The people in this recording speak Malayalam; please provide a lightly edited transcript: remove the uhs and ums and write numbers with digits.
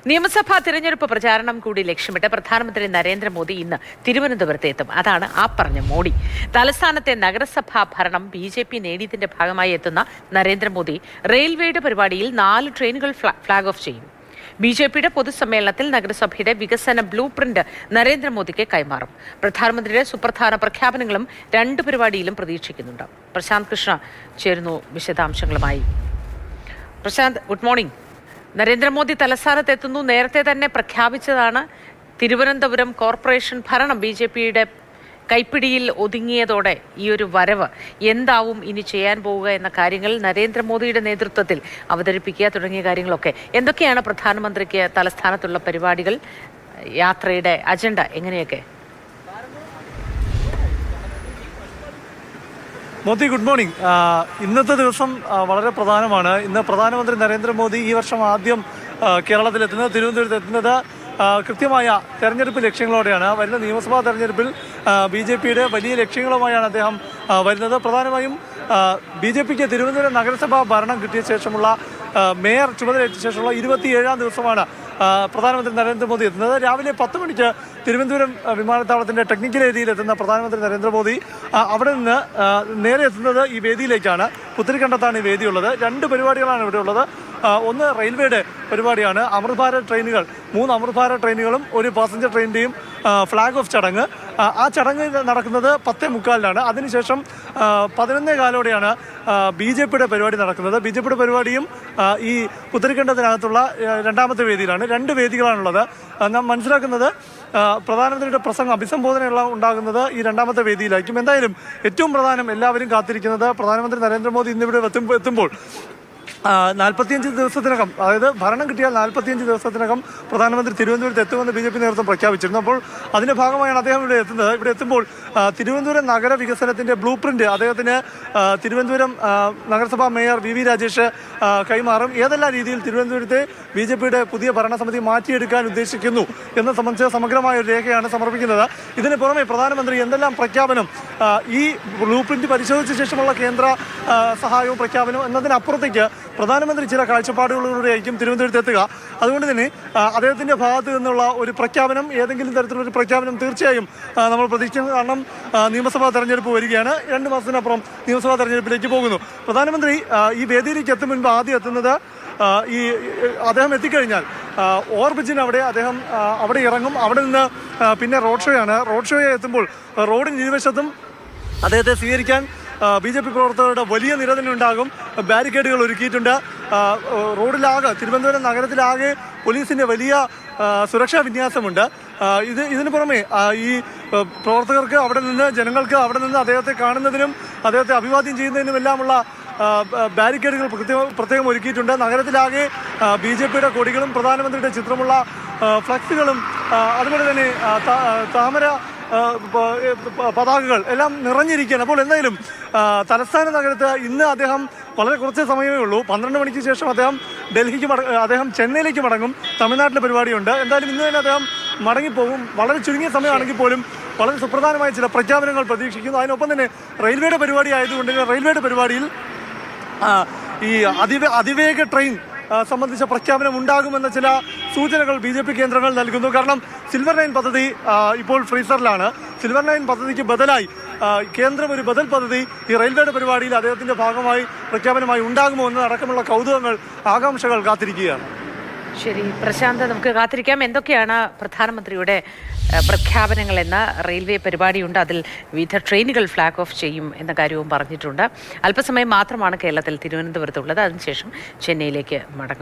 നിയമസഭാ തിരഞ്ഞെടുപ്പ് പ്രചാരണം കൂടി ലക്ഷ്യമിട്ട് പ്രധാനമന്ത്രി നരേന്ദ്രമോദി ഇന്ന് തിരുവനന്തപുരത്ത് എത്തും. അതാണ് ആ പറഞ്ഞ മോഡി. തലസ്ഥാനത്തെ നഗരസഭാ ഭരണം BJP നേടിയതിന്റെ ഭാഗമായി എത്തുന്ന നരേന്ദ്രമോദി റെയിൽവേയുടെ പരിപാടിയിൽ 4 ട്രെയിനുകൾ ഫ്ളാഗ് ഓഫ് ചെയ്യും. BJPയുടെ പൊതുസമ്മേളനത്തിൽ നഗരസഭയുടെ വികസന ബ്ലൂ പ്രിന്റ് നരേന്ദ്രമോദിക്ക് കൈമാറും. പ്രധാനമന്ത്രിയുടെ സുപ്രധാന പ്രഖ്യാപനങ്ങളും 2 പരിപാടിയിലും പ്രതീക്ഷിക്കുന്നുണ്ട്. പ്രശാന്ത് കൃഷ്ണ ചേരുന്നു വിശദാംശങ്ങളുമായി. Prashant, good morning. നരേന്ദ്രമോദി തലസ്ഥാനത്ത് എത്തുന്നു. നേരത്തെ തന്നെ പ്രഖ്യാപിച്ചതാണ് തിരുവനന്തപുരം കോർപ്പറേഷൻ ഭരണം BJPയുടെ കൈപ്പിടിയിൽ ഒതുങ്ങിയതോടെ ഈ ഒരു വരവ് എന്താവും ഇനി ചെയ്യാൻ പോവുക എന്ന കാര്യങ്ങൾ നരേന്ദ്രമോദിയുടെ നേതൃത്വത്തിൽ അവതരിപ്പിക്കുക തുടങ്ങിയ കാര്യങ്ങളൊക്കെ എന്തൊക്കെയാണ് പ്രധാനമന്ത്രിക്ക് തലസ്ഥാനത്തുള്ള പരിപാടികൾ, യാത്രയുടെ അജണ്ട എങ്ങനെയൊക്കെ? Modi, good morning. ഇന്നത്തെ ദിവസം വളരെ പ്രധാനമാണ്. ഇന്ന് പ്രധാനമന്ത്രി നരേന്ദ്രമോദി ഈ വർഷം ആദ്യം കേരളത്തിലെത്തുന്നത്, തിരുവനന്തപുരത്ത് എത്തുന്നത് കൃത്യമായ തെരഞ്ഞെടുപ്പ് ലക്ഷ്യങ്ങളോടെയാണ്. വരുന്ന നിയമസഭാ തെരഞ്ഞെടുപ്പിൽ BJPയുടെ വലിയ ലക്ഷ്യങ്ങളുമായാണ് അദ്ദേഹം വരുന്നത്. പ്രധാനമായും BJPക്ക് തിരുവനന്തപുരം നഗരസഭാ ഭരണം കിട്ടിയ ശേഷമുള്ള മേയർ ചുമതലയേറ്റ ശേഷമുള്ള 27ാം ദിവസമാണ് പ്രധാനമന്ത്രി നരേന്ദ്രമോദി എത്തുന്നത്. രാവിലെ 10 മണിക്ക് തിരുവനന്തപുരം വിമാനത്താവളത്തിൻ്റെ ടെക്നിക്കൽ ഏരിയയിൽ എത്തുന്ന പ്രധാനമന്ത്രി നരേന്ദ്രമോദി അവിടെ നിന്ന് നേരെ എത്തുന്നത് ഈ വേദിയിലേക്കാണ്. പുത്തരിക്കണ്ടത്താണ് ഈ വേദിയുള്ളത്. 2 പരിപാടികളാണ് ഇവിടെ ഉള്ളത്. ഒന്ന് റെയിൽവേയുടെ പരിപാടിയാണ്. അമൃത് ഭാരത് ട്രെയിനുകൾ, 3 അമൃത് ഭാരത് ട്രെയിനുകളും 1 പാസഞ്ചർ ട്രെയിനിൻ്റെയും ഫ്ലാഗ് ഓഫ് ചടങ്ങ്. ആ ചടങ്ങ് നടക്കുന്നത് 10:45-നാണ്. അതിനുശേഷം 11:15-ഓടെയാണ് BJPയുടെ പരിപാടി നടക്കുന്നത്. BJPയുടെ പരിപാടിയും ഈ പുത്തരിക്കണ്ടത്തിനകത്തുള്ള 2ാമത്തെ വേദിയിലാണ്. 2 വേദികളാണുള്ളത്. നാം മനസ്സിലാക്കുന്നത് പ്രധാനമന്ത്രിയുടെ പ്രസംഗം, അഭിസംബോധനയുള്ള ഉണ്ടാകുന്നത് ഈ 2ാമത്തെ വേദിയിലായിരിക്കും. എന്തായാലും ഏറ്റവും പ്രധാനം, എല്ലാവരും കാത്തിരിക്കുന്നത് പ്രധാനമന്ത്രി നരേന്ദ്രമോദി ഇന്നിവിടെ എത്തുമ്പോൾ 45 ദിവസത്തിനകം, അതായത് ഭരണം കിട്ടിയാൽ 45 ദിവസത്തിനകം പ്രധാനമന്ത്രി തിരുവനന്തപുരത്ത് എത്തുമെന്ന് BJP നേതൃത്വം പ്രഖ്യാപിച്ചിരുന്നു. അപ്പോൾ അതിന്റെ ഭാഗമായാണ് അദ്ദേഹം ഇവിടെ എത്തുന്നത്. ഇവിടെ എത്തുമ്പോൾ തിരുവനന്തപുരം നഗര വികസനത്തിന്റെ ബ്ലൂ പ്രിന്റ് അദ്ദേഹത്തിന് തിരുവനന്തപുരം നഗരസഭാ മേയർ VV രാജേഷ് കൈമാറും. ഏതെല്ലാം രീതിയിൽ തിരുവനന്തപുരത്തെ BJPയുടെ പുതിയ ഭരണസമിതി മാറ്റിയെടുക്കാൻ ഉദ്ദേശിക്കുന്നു എന്ന് സംബന്ധിച്ച് സമഗ്രമായ ഒരു രേഖയാണ് സമർപ്പിക്കുന്നത്. ഇതിന് പുറമെ പ്രധാനമന്ത്രി എന്തെല്ലാം പ്രഖ്യാപനം, ഈ ബ്ലൂ പ്രിന്റ് പരിശോധിച്ച ശേഷമുള്ള കേന്ദ്ര സഹായവും പ്രഖ്യാപനവും എന്നതിനപ്പുറത്തേക്ക് പ്രധാനമന്ത്രി ചില കാഴ്ചപ്പാടുകളിലൂടെ ആയിരിക്കും തിരുവനന്തപുരത്ത് എത്തുക. അതുകൊണ്ട് തന്നെ അദ്ദേഹത്തിന്റെ ഭാഗത്ത് നിന്നുള്ള ഒരു പ്രഖ്യാപനം, ഏതെങ്കിലും തരത്തിലുള്ള ഒരു പ്രഖ്യാപനം തീർച്ചയായും നമ്മൾ പ്രതീക്ഷിക്കുന്നു. കാരണം നിയമസഭാ തെരഞ്ഞെടുപ്പ് വരികയാണ്. 2 മാസത്തിനപ്പുറം നിയമസഭാ തെരഞ്ഞെടുപ്പിലേക്ക് പോകുന്നു. പ്രധാനമന്ത്രി ഈ വേദിയിലേക്ക് എത്തും മുൻപ് ആദ്യം എത്തുന്നത്, ഈ അദ്ദേഹം എത്തിക്കഴിഞ്ഞാൽ ഓവർബ്രിഡ്ജിന് അദ്ദേഹം അവിടെ ഇറങ്ങും. അവിടെ നിന്ന് പിന്നെ റോഡ് ഷോയാണ്. റോഡ് ഷോയെ എത്തുമ്പോൾ റോഡിന് ഇരുവശത്തും അദ്ദേഹത്തെ സ്വീകരിക്കാൻ BJP പ്രവർത്തകരുടെ വലിയ നിര തന്നെ ഉണ്ടാകും. ബാരിക്കേഡുകൾ ഒരുക്കിയിട്ടുണ്ട്. റോഡിലാകെ, തിരുവനന്തപുരം നഗരത്തിലാകെ പോലീസിൻ്റെ വലിയ സുരക്ഷാ വിന്യാസമുണ്ട്. ഇതിന് പുറമെ ഈ പ്രവർത്തകർക്ക് അവിടെ നിന്ന്, ജനങ്ങൾക്ക് അവിടെ നിന്ന് അദ്ദേഹത്തെ കാണുന്നതിനും അദ്ദേഹത്തെ അഭിവാദ്യം ചെയ്യുന്നതിനുമെല്ലാമുള്ള ബാരിക്കേഡുകൾ പ്രത്യേകം ഒരുക്കിയിട്ടുണ്ട്. നഗരത്തിലാകെ BJPയുടെ കൊടികളും പ്രധാനമന്ത്രിയുടെ ചിത്രമുള്ള ഫ്ലക്സുകളും അതുപോലെ തന്നെ താമര പതാകകൾ എല്ലാം നിറഞ്ഞിരിക്കുകയാണ്. അപ്പോൾ എന്തായാലും തലസ്ഥാന നഗരത്ത് ഇന്ന് അദ്ദേഹം വളരെ കുറച്ച് സമയമേ ഉള്ളൂ. 12 മണിക്ക് ശേഷം അദ്ദേഹം ചെന്നൈയിലേക്ക് മടങ്ങും. തമിഴ്നാട്ടിലെ പരിപാടിയുണ്ട്. എന്തായാലും ഇന്ന് തന്നെ അദ്ദേഹം മടങ്ങിപ്പോകും. വളരെ ചുരുങ്ങിയ സമയമാണെങ്കിൽ പോലും വളരെ സുപ്രധാനമായ ചില പ്രഖ്യാപനങ്ങൾ പ്രതീക്ഷിക്കുന്നു. അതിനൊപ്പം തന്നെ റെയിൽവേയുടെ പരിപാടി ആയതുകൊണ്ട് റെയിൽവേയുടെ പരിപാടിയിൽ ഈ അതിവേഗ ട്രെയിൻ സംബന്ധിച്ച പ്രഖ്യാപനം ഉണ്ടാകുമെന്ന ചില സൂചനകൾ BJP കേന്ദ്രങ്ങൾ നൽകുന്നു. കാരണം സിൽവർ ലൈൻ പദ്ധതി ഇപ്പോൾ ഫ്രീസറിലാണ്. സിൽവർ ലൈൻ പദ്ധതിക്ക് ബദലായി കേന്ദ്രം ഒരു ബദൽ പദ്ധതി ഈ റെയിൽവേയുടെ പരിപാടിയിൽ അദ്ദേഹത്തിന്റെ ഭാഗമായി പ്രഖ്യാപനമായി ഉണ്ടാകുമോ എന്ന് അടക്കമുള്ള കൗതുകങ്ങൾ, ആകാംക്ഷകൾ കാത്തിരിക്കുകയാണ്. ശരി പ്രശാന്ത്, നമുക്ക് കാത്തിരിക്കാം. എന്തൊക്കെയാണ് പ്രധാനമന്ത്രിയുടെ പ്രഖ്യാപനങ്ങൾ എന്ന റെയിൽവേ പരിപാടിയുണ്ട്. അതിൽ വിവിധ ട്രെയിനുകൾ ഫ്ലാഗ് ഓഫ് ചെയ്യും എന്ന കാര്യവും പറഞ്ഞിട്ടുണ്ട്. അല്പസമയം മാത്രമാണ് കേരളത്തിൽ തിരുവനന്തപുരത്തുള്ളത്. അതിനുശേഷം ചെന്നൈയിലേക്ക് മടങ്ങും.